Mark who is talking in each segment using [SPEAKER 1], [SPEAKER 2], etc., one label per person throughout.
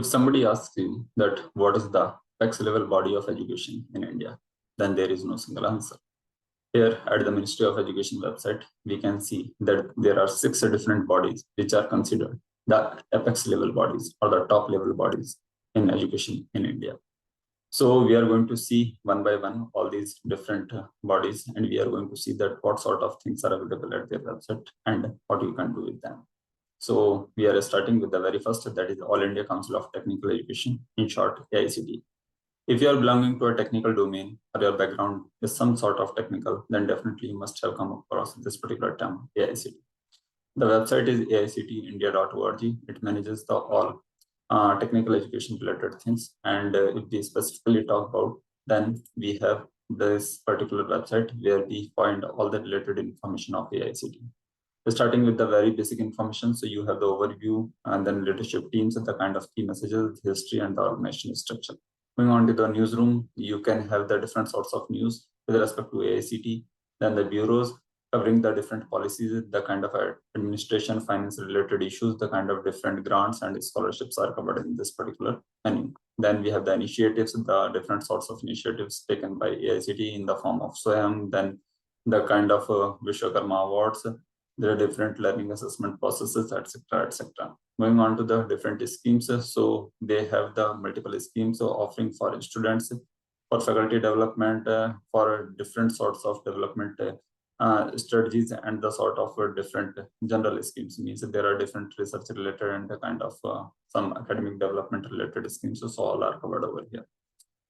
[SPEAKER 1] If somebody asks you that what is the apex level body of education in India, then there is no single answer. Here at the Ministry of Education website, we can see that there are 6 different bodies which are considered the apex level bodies or the top level bodies in education in India. So we are going to see one by one all these different bodies, and we are going to see that what sort of things are available at their website and what you can do with them. So we are starting with the very first, that is All India Council of Technical Education, in short AICTE. If you are belonging to a technical domain or your background is some sort of technical, then definitely you must have come across this particular term, AICTE. The website is aicteindia.org. It manages the all technical education related things. And if we specifically talk about, then we have this particular website where we find all the related information of AICTE. Starting with the very basic information, so you have the overview and then leadership teams and the kind of key messages, history, and the organization structure. Moving on to the newsroom, you can have the different sorts of news with respect to AICTE, then the bureaus covering the different policies, the kind of administration, finance related issues, the kind of different grants and scholarships are covered in this particular menu. Then we have the initiatives, the different sorts of initiatives taken by AICTE in the form of SWAYAM, then the kind of Vishwakarma Awards. There are different learning assessment processes, etc., etc. Moving on to the different schemes, so they have the multiple schemes offering for students, for faculty development, for different sorts of development strategies, and the sort of different general schemes. Means there are different research related and the kind of some academic development related schemes, so all are covered over here.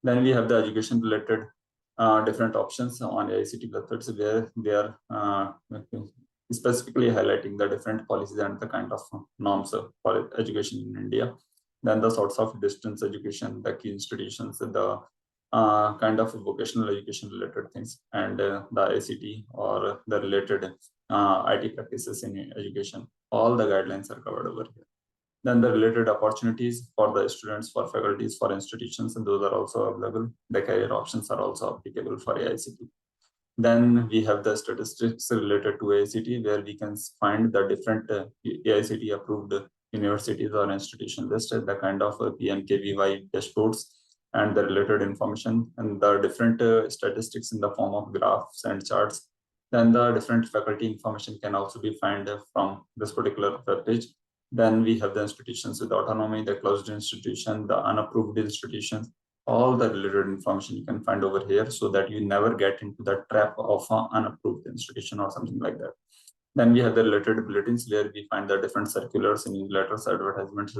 [SPEAKER 1] Then we have the education related different options on AICTE websites where they are specifically highlighting the different policies and the kind of norms for education in India. Then the sorts of distance education, the key institutions, the kind of vocational education related things, and the ICT or the related IT practices in education. All the guidelines are covered over here. Then the related opportunities for the students, for faculties, for institutions, and those are also available. The career options are also applicable for AICTE. Then we have the statistics related to AICTE, where we can find the different AICTE approved universities or institutions listed, the kind of PMKVY dashboards and the related information, and the different statistics in the form of graphs and charts. Then the different faculty information can also be found from this particular web page. Then we have the institutions with autonomy, the closed institution, the unapproved institutions. All the related information you can find over here, so that you never get into the trap of an unapproved institution or something like that. Then we have the related bulletins where we find the different circulars, newsletters, advertisements,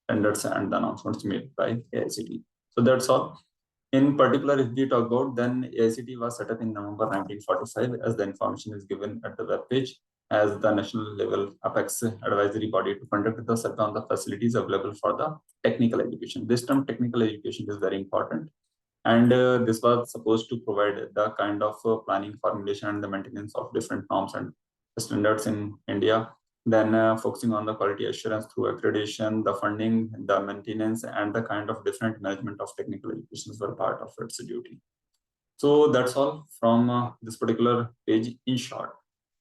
[SPEAKER 1] tenders, and the announcements made by AICTE. So that's all. In particular, if we talk about, then AICTE was set up in November 1945, as the information is given at the web page, as the national level apex advisory body to conduct the survey on the facilities available for the technical education. This term technical education is very important, and this was supposed to provide the kind of planning, formulation, and the maintenance of different norms and standards in India. Then focusing on the quality assurance through accreditation, the funding, the maintenance, and the kind of different management of technical education were part of its duty. So that's all from this particular page in short.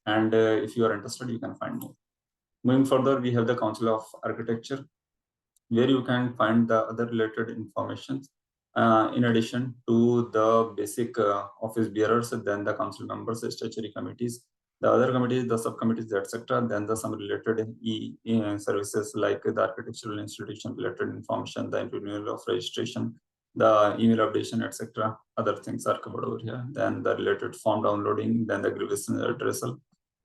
[SPEAKER 1] And if you are interested, you can find more. Moving further, we have the Council of Architecture, where you can find the other related information. In addition to the basic office bearers, then the council members, statutory committees, the other committees, the subcommittees, etc. Then the some related services like the architectural institution related information, the renewal of registration, the email updation, etc. Other things are covered over here. Then the related form downloading, then the grievance addressal,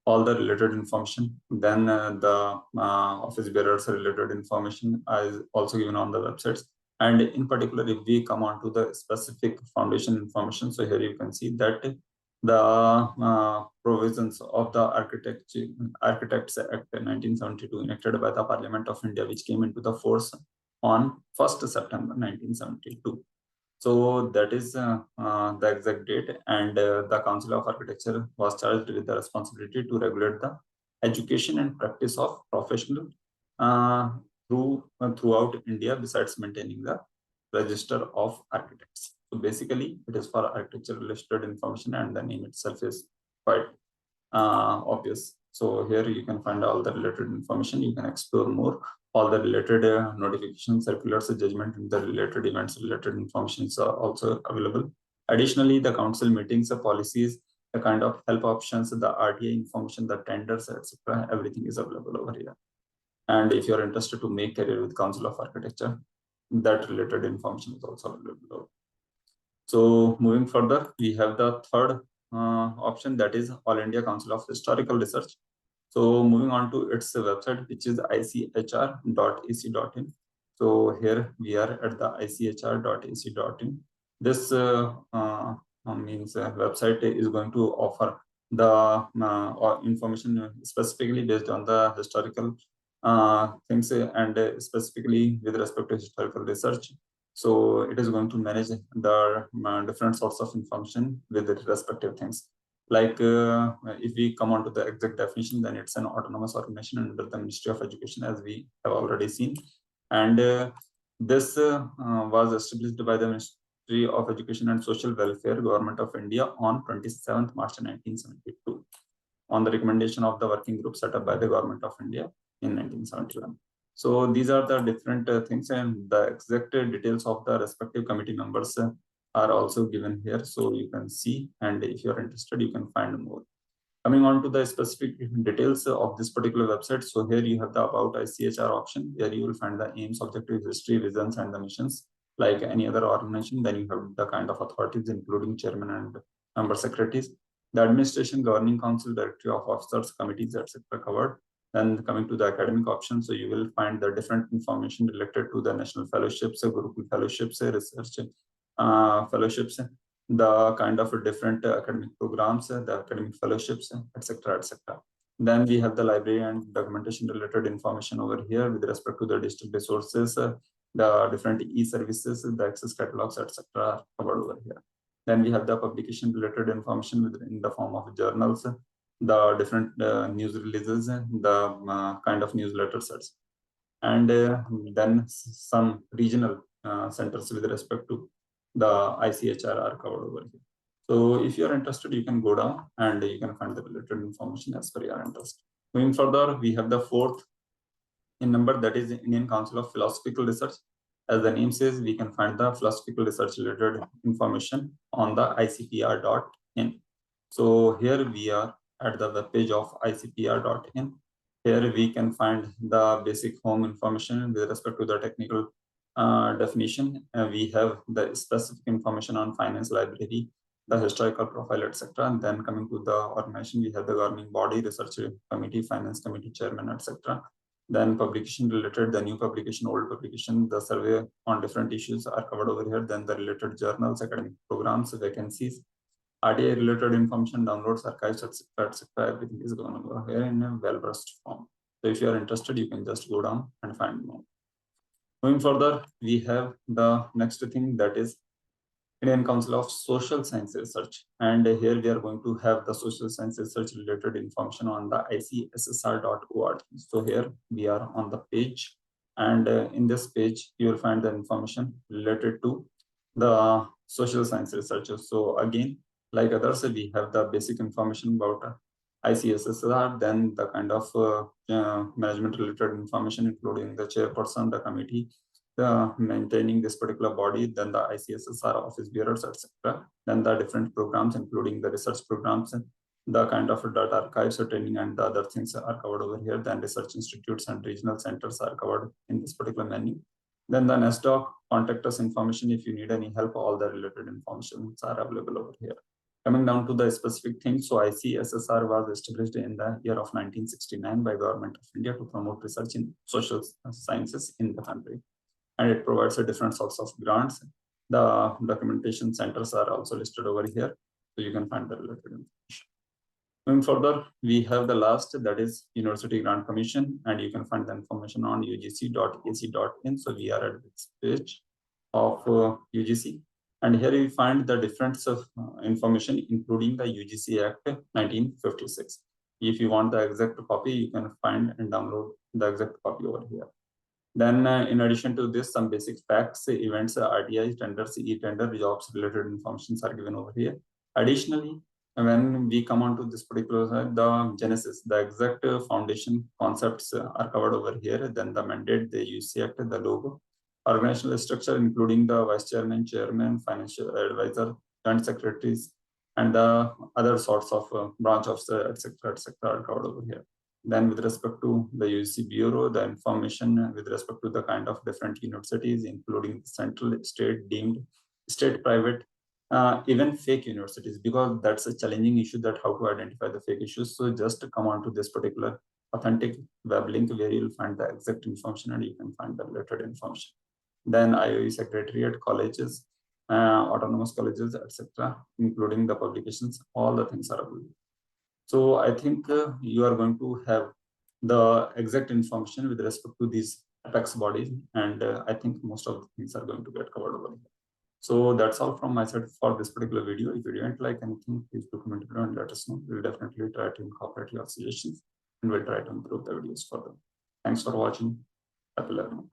[SPEAKER 1] all the related information. Then the office bearers related information is also given on the websites. And in particular, if we come on to the specific foundation information, so here you can see that the provisions of the Architects Act 1972 enacted by the Parliament of India, which came into the force on 1st September 1972. So that is the exact date, and the Council of Architecture was charged with the responsibility to regulate the education and practice of professional throughout India, besides maintaining the register of architects. So basically, it is for architecture related information, and the name itself is quite obvious. So here you can find all the related information. You can explore more all the related notifications, circulars, judgment, and the related events, related information is also available. Additionally, the council meetings, policies, the kind of help options, the RTI information, the tenders, etc. Everything is available over here. And if you're interested to make career with Council of Architecture, that related information is also available. So moving further, we have the third option, that is All India Council of Historical Research. So moving on to its website, which is ichr.ac.in. So here we are at the ichr.ac.in. This means website is going to offer the information specifically based on the historical things and specifically with respect to historical research. So it is going to manage the different sorts of information with the respective things. Like if we come on to the exact definition, then it's an autonomous organization under the Ministry of Education, as we have already seen. And this was established by the Ministry of Education and Social Welfare, Government of India, on 27th March 1972, on the recommendation of the working group set up by the Government of India in 1971. So these are the different things, and the exact details of the respective committee members are also given here, so you can see, and if you are interested, you can find more. Coming on to the specific details of this particular website, so here you have the About ICHR option, where you will find the aims, objectives, history, visions, and the missions. Like any other organization, then you have the kind of authorities, including chairman and member secretaries, the administration, governing council, directory of officers, committees, etc. covered. Then coming to the academic option, so you will find the different information related to the national fellowships, Gurukul fellowships, research fellowships, the kind of different academic programs, the academic fellowships, etc., etc. Then we have the library and documentation related information over here with respect to the digital resources, the different e-services, the access catalogs, etc. are covered over here. Then we have the publication related information in the form of journals, the different news releases, the kind of newsletters, and then some regional centers with respect to the ICHR are covered over here. So if you are interested, you can go down and you can find the related information as per your interest. Moving further, we have the fourth in number, that is Indian Council of Philosophical Research. As the name says, we can find the philosophical research related information on the icpr.in. So here we are at the web page of icpr.in. Here we can find the basic home information with respect to the technical definition. We have the specific information on finance, library, the historical profile, etc. And then coming to the organization, we have the governing body, research committee, finance committee, chairman, etc. Then publication related, the new publication, old publication, the survey on different issues are covered over here. Then the related journals, academic programs, vacancies, RTI related information, downloads, archives, etc. Everything is going over here in a well-brushed form. So if you are interested, you can just go down and find more. Moving further, we have the next thing, that is Indian Council of Social Science Research. And here we are going to have the social science research related information on the ICSSR.org. So here we are on the page, and in this page, you will find the information related to the social science researchers. So again, like others, we have the basic information about ICSSR, then the kind of management related information, including the chairperson, the committee, maintaining this particular body, then the ICSSR office bearers, etc. Then the different programs, including the research programs, the kind of data archives, training, and the other things are covered over here. Then research institutes and regional centers are covered in this particular menu. Then the NSDOC, contact us information if you need any help. All the related information are available over here. Coming down to the specific things, so ICSSR was established in the year of 1969 by Government of India to promote research in social sciences in the country. And it provides a different sorts of grants. The documentation centers are also listed over here, so you can find the related information. Moving further, we have the last, that is University Grant Commission, and you can find the information on ugc.ac.in. So we are at this page of UGC, and here you find the difference of information, including the UGC Act 1956. If you want the exact copy, you can find and download the exact copy over here. Then in addition to this, some basic facts, events, RTI, tenders, e-tender, jobs related informations are given over here. Additionally, when we come on to this particular side, the genesis, the exact foundation concepts are covered over here. Then the mandate, the UC Act, the logo, organizational structure, including the vice chairman, chairman, financial advisor, joint secretaries, and the other sorts of branch officer, etc., are covered over here. Then with respect to the UC Bureau, the information with respect to the kind of different universities, including central, state, deemed, state, private, even fake universities, because that's a challenging issue, that how to identify the fake issues. So just come on to this particular authentic web link where you'll find the exact information and you can find the related information. Then IOE Secretariat, colleges, autonomous colleges, etc., including the publications, all the things are available. So I think you are going to have the exact information with respect to these apex bodies, and I think most of the things are going to get covered over here. So that's all from my side for this particular video. If you didn't like anything, please do comment below and let us know. We'll definitely try to incorporate your suggestions and we'll try to improve the videos further. Thanks for watching. Happy learning.